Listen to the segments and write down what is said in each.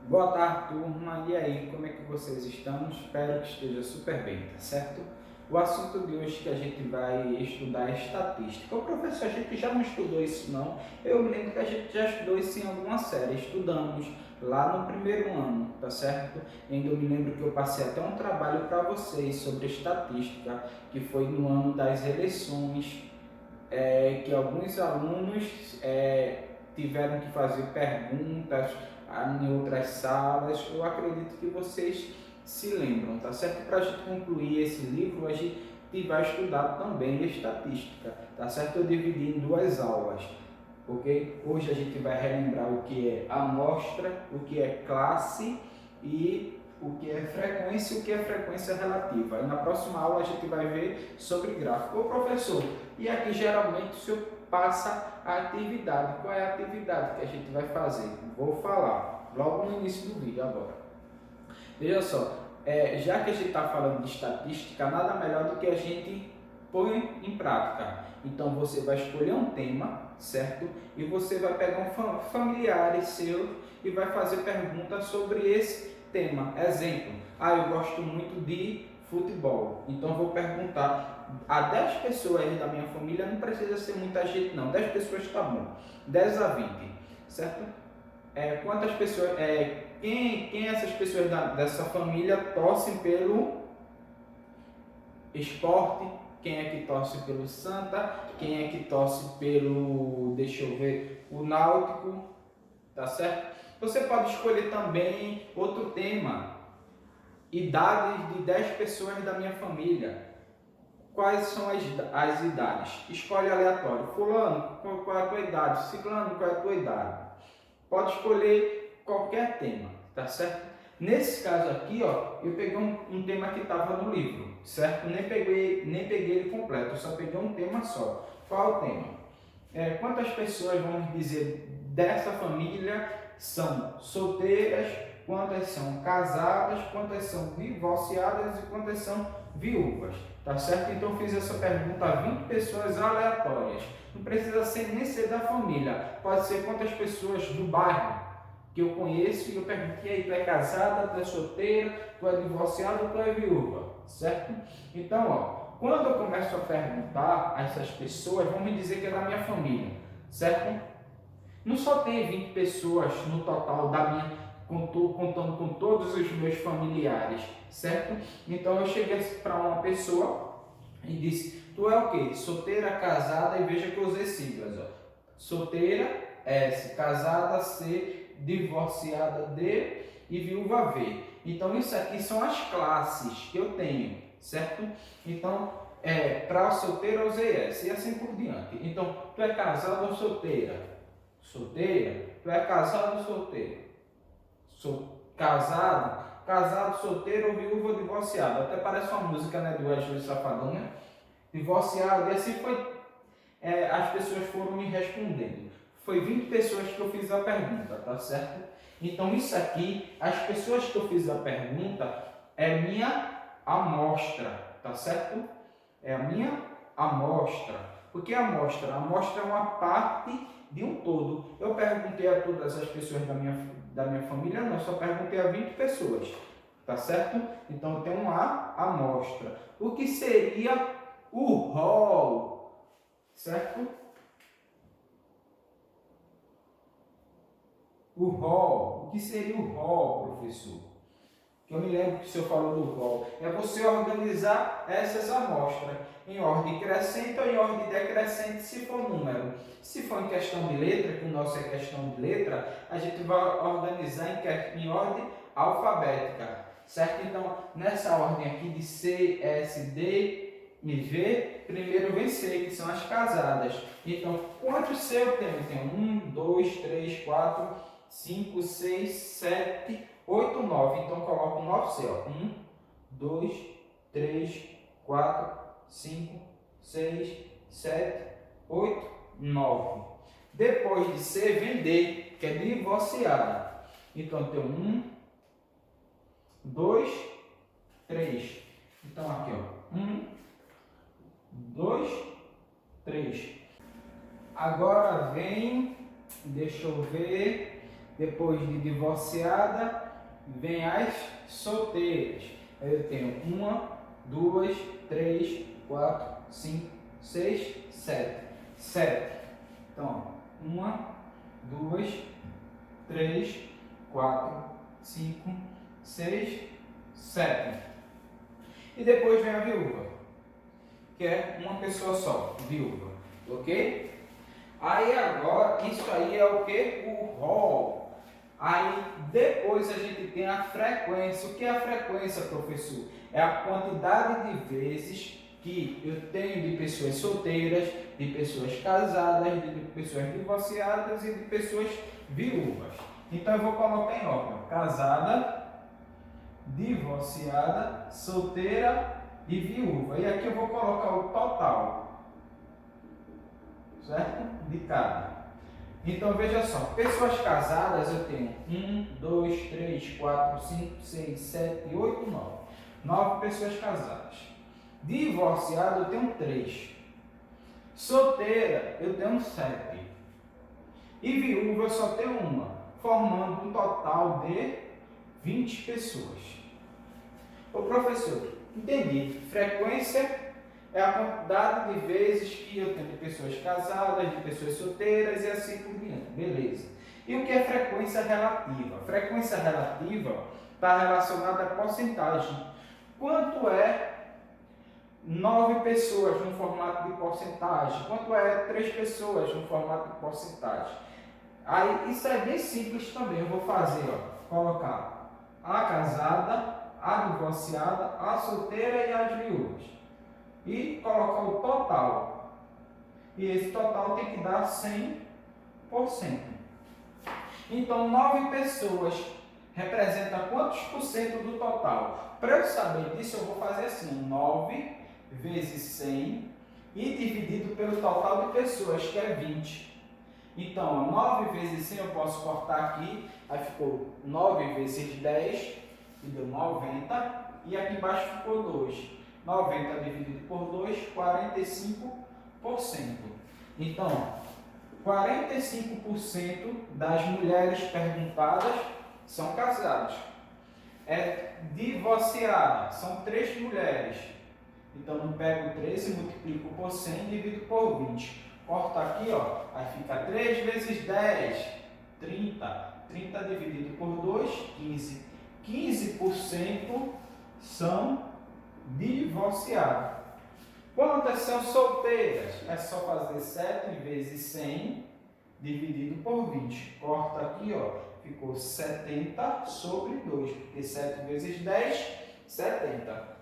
Boa tarde, turma. E aí, como é que vocês estão? Espero que esteja super bem, tá certo? O assunto de hoje que a gente vai estudar é estatística. O professor, a gente já não estudou isso não. Eu me lembro que a gente já estudou isso em alguma série. Estudamos lá no primeiro ano, tá certo? E ainda eu me lembro que eu passei até um trabalho para vocês sobre estatística, que foi no ano das eleições, que alguns alunos tiveram que fazer perguntas em outras salas. Eu acredito que vocês se lembram, tá certo? Para a gente concluir esse livro, a gente vai estudar também estatística, tá certo? Eu dividi em duas aulas, ok? Hoje a gente vai relembrar o que é amostra, o que é classe e o que é frequência e o que é frequência relativa. E na próxima aula a gente vai ver sobre gráfico. Ô professor, e aqui geralmente o senhor passa a atividade. Qual é a atividade que a gente vai fazer? Vou falar logo no início do vídeo agora. Veja só, já que a gente está falando de estatística, nada melhor do que a gente põe em prática. Então você vai escolher um tema, certo? E você vai pegar um familiar seu e vai fazer perguntas sobre esse tema. Exemplo, eu gosto muito de futebol, então vou perguntar a 10 pessoas aí da minha família, não precisa ser muita gente não, 10 pessoas está bom, 10 a 20, certo? Quantas pessoas, quem essas pessoas dessa família torcem pelo esporte? Quem é que torce pelo Santa? Quem é que torce pelo, deixa eu ver, o Náutico, tá certo? Você pode escolher também outro tema, idades de 10 pessoas da minha família. Quais são as idades? Escolhe aleatório. Fulano, qual é a tua idade? Ciclano, qual é a tua idade? Pode escolher qualquer tema, tá certo? Nesse caso aqui, ó, eu peguei um tema que estava no livro, certo? Nem peguei ele completo, eu só peguei um tema só. Qual é o tema? Quantas pessoas, vamos dizer, dessa família são solteiras, quantas são casadas, quantas são divorciadas e quantas são viúvas, tá certo? Então eu fiz essa pergunta a 20 pessoas aleatórias. Não precisa nem ser da família, pode ser quantas pessoas do bairro que eu conheço e eu pergunto, e aí, tu é casada, tu é solteira, tu é divorciada ou tu é viúva, certo? Então, ó, quando eu começo a perguntar a essas pessoas, vão me dizer que é da minha família, certo? Não só tem 20 pessoas no total da minha, contando com todos os meus familiares, certo? Então eu cheguei para uma pessoa e disse, tu é o quê? Solteira, casada, e veja que eu usei siglas, ó. Solteira, S, casada, C, divorciada, D e viúva, V. Então isso aqui são as classes que eu tenho, certo? Então, para solteira eu usei S e assim por diante. Então, tu é casada ou solteira? Solteira? Tu é casado ou solteiro? Casado, solteiro ou viúva ou divorciado? Até parece uma música, né, do Wesley Safadão, né? Divorciado, e assim foi. As pessoas foram me respondendo. Foi 20 pessoas que eu fiz a pergunta, tá certo? Então isso aqui, as pessoas que eu fiz a pergunta, é minha amostra, tá certo? É a minha amostra. O que é amostra? A amostra é uma parte de um todo. Eu perguntei a todas as pessoas da minha família, não, só perguntei a 20 pessoas, tá certo? Então eu tenho uma amostra. O que seria o rol, certo? O rol. O que seria o rol, professor? Que eu me lembro que o senhor falou do rol. É você organizar essas amostras em ordem crescente ou em ordem decrescente, se for número. Se for em questão de letra, que o nosso é questão de letra, a gente vai organizar em ordem alfabética, certo? Então, nessa ordem aqui de C, S, D e V, primeiro vem C, que são as casadas. Então, quantos C eu tenho? Eu tenho 1, 2, 3, 4, 5, 6, 7, 8, 9. Então, coloco 9C. 1, 2, 3, 4, 5, 6, 7, 8, 9. Depois de C, vem D, que é divorciada. Então, eu tenho 1, 2, 3. Então, aqui, 1, 2, 3. Agora vem, deixa eu ver, Depois de divorciada, vem as solteiras. Aí eu tenho 1, 2, 3, 4, 5, 6, 7. 7. Então, 1, 2, 3, 4, 5, 6, 7. E depois vem a viúva, que é uma pessoa só, viúva, ok? Aí agora, isso aí é o que? O rol. Aí depois a gente tem a frequência. O que é a frequência, professor? É a quantidade de vezes que eu tenho de pessoas solteiras, de pessoas casadas, de pessoas divorciadas e de pessoas viúvas. Então eu vou colocar em ordem: casada, divorciada, solteira e viúva. E aqui eu vou colocar o total, certo? De cada. Então veja só, pessoas casadas eu tenho 1, 2, 3, 4, 5, 6, 7, 8, 9. 9 pessoas casadas. Divorciada eu tenho 3. Solteira eu tenho 7. E viúva eu só tenho uma, formando um total de 20 pessoas. Ô professor, entendi. Frequência é a quantidade de vezes que eu tenho de pessoas casadas, de pessoas solteiras e assim por diante. Beleza. E o que é frequência relativa? Frequência relativa está relacionada à porcentagem. Quanto é 9 pessoas no formato de porcentagem? Quanto é 3 pessoas no formato de porcentagem? Aí, isso é bem simples também. Eu vou fazer, colocar a casada, a divorciada, a solteira e as viúvas. E colocar o total. E esse total tem que dar 100%. Então, 9 pessoas representa quantos por cento do total? Para eu saber disso, eu vou fazer assim: 9 vezes 100 e dividido pelo total de pessoas, que é 20. Então, 9 vezes 100 eu posso cortar aqui, aí ficou 9 vezes 10, que deu 90, e aqui embaixo ficou 2. 90 dividido por 2, 45%. Então, 45% das mulheres perguntadas são casadas. É divorciada, são 3 mulheres. Então, eu pego 13, multiplico por 100 e divido por 20. Corta aqui, aí fica 3 vezes 10, 30. 30 dividido por 2, 15. 15% são divorciadas. Quantas são solteiras? É só fazer 7 vezes 100 dividido por 20. Corta aqui, ficou 70 sobre 2, porque 7 vezes 10, 70.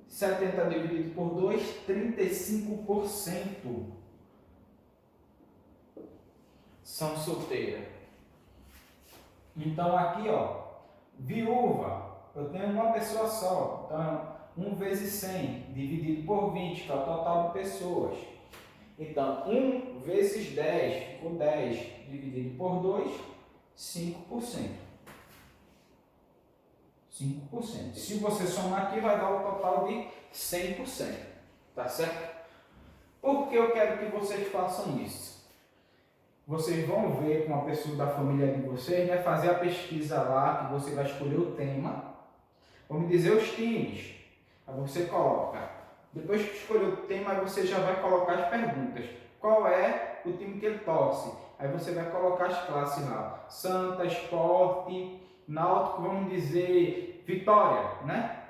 70 dividido por 2, 35% são solteiras. Então aqui, viúva, eu tenho uma pessoa só. Então, 1 vezes 100 dividido por 20, que é o total de pessoas. Então, 1 vezes 10, ficou 10, dividido por 2, 5%. 5%. Se você somar aqui, vai dar o total de 100%. Tá certo? Por que eu quero que vocês façam isso? Vocês vão ver com a pessoa da família de vocês, né? Fazer a pesquisa lá, que você vai escolher o tema. Vamos dizer os times. Aí você coloca. Depois que escolher o tema, aí você já vai colocar as perguntas. Qual é o time que ele torce? Aí você vai colocar as classes lá. Santa, Sport, Náutico, vamos dizer Vitória, né?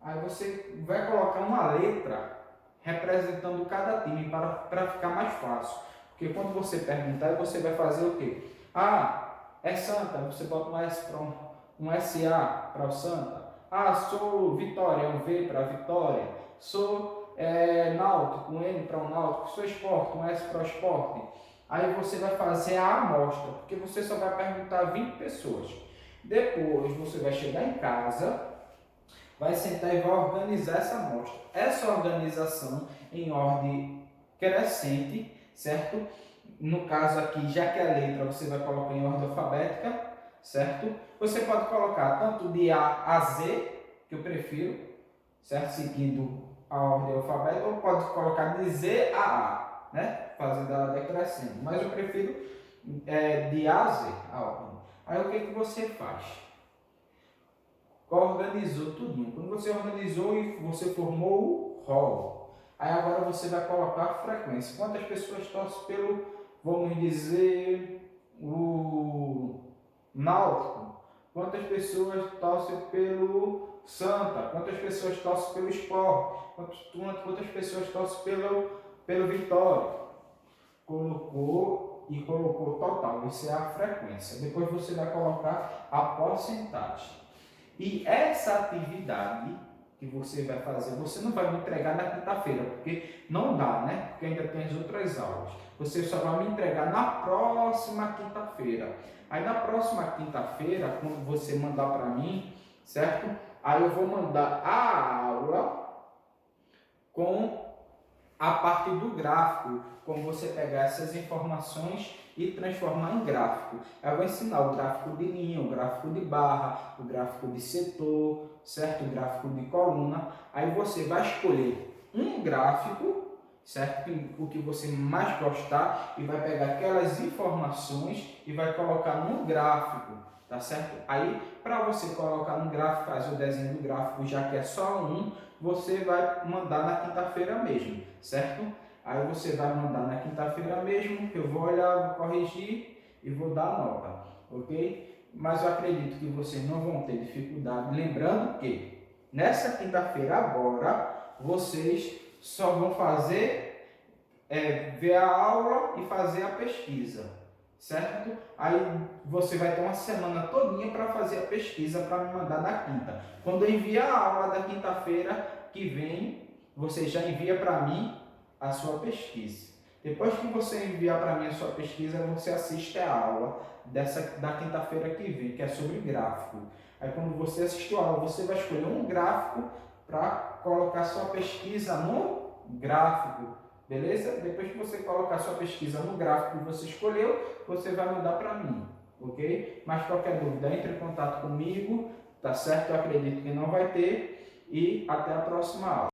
Aí você vai colocar uma letra representando cada time para ficar mais fácil. Porque quando você perguntar, você vai fazer o quê? É Santa, você bota um SA para o Santa. Sou Vitória, um V para Vitória. Sou Náutico, um N para o Náutico. Sou Sport, um S para o Sport. Aí você vai fazer a amostra, porque você só vai perguntar a 20 pessoas. Depois você vai chegar em casa, vai sentar e vai organizar essa amostra. Essa organização em ordem crescente, certo? No caso aqui, já que a letra você vai colocar em ordem alfabética, certo? Você pode colocar tanto de A a Z, que eu prefiro, certo? Seguindo a ordem alfabética, ou pode colocar de Z a A, né? Fazendo ela decrescendo. Mas eu prefiro de A a Z, a ordem. Aí o que você faz? Organizou tudinho. Quando você organizou e você formou o rol, aí agora você vai colocar a frequência. Quantas pessoas torcem pelo, vamos dizer, o Náutico? Quantas pessoas torcem pelo Santa? Quantas pessoas torcem pelo Sport? Quantas pessoas torcem pelo Vitória? Colocou total, isso é a frequência. Depois você vai colocar a porcentagem. E essa atividade que você vai fazer, você não vai me entregar na quinta-feira, porque não dá, né? Porque ainda tem as outras aulas. Você só vai me entregar na próxima quinta-feira. Aí na próxima quinta-feira, quando você mandar para mim, certo? Aí eu vou mandar a aula com a parte do gráfico, como você pegar essas informações e transformar em gráfico. Eu vou ensinar o gráfico de linha, o gráfico de barra, o gráfico de setor, certo? O gráfico de coluna. Aí você vai escolher um gráfico, certo? O que você mais gostar e vai pegar aquelas informações e vai colocar no gráfico, tá certo? Aí, para você colocar no gráfico, fazer o desenho do gráfico, já que é só um, você vai mandar na quinta-feira mesmo, certo? Aí você vai mandar na quinta-feira mesmo, eu vou olhar, vou corrigir e vou dar a nota, ok? Mas eu acredito que vocês não vão ter dificuldade. Lembrando que nessa quinta-feira agora, vocês só vão fazer, ver a aula e fazer a pesquisa, certo? Aí você vai ter uma semana todinha para fazer a pesquisa para me mandar na quinta. Quando eu enviar a aula da quinta-feira que vem, você já envia para mim a sua pesquisa. Depois que você enviar para mim a sua pesquisa, você assiste a aula da quinta-feira que vem, que é sobre gráfico. Aí quando você assistir a aula, você vai escolher um gráfico para colocar sua pesquisa no gráfico. Beleza? Depois que você colocar sua pesquisa no gráfico que você escolheu, você vai mandar para mim, ok? Mas qualquer dúvida, entre em contato comigo, tá certo? Eu acredito que não vai ter. E até a próxima aula.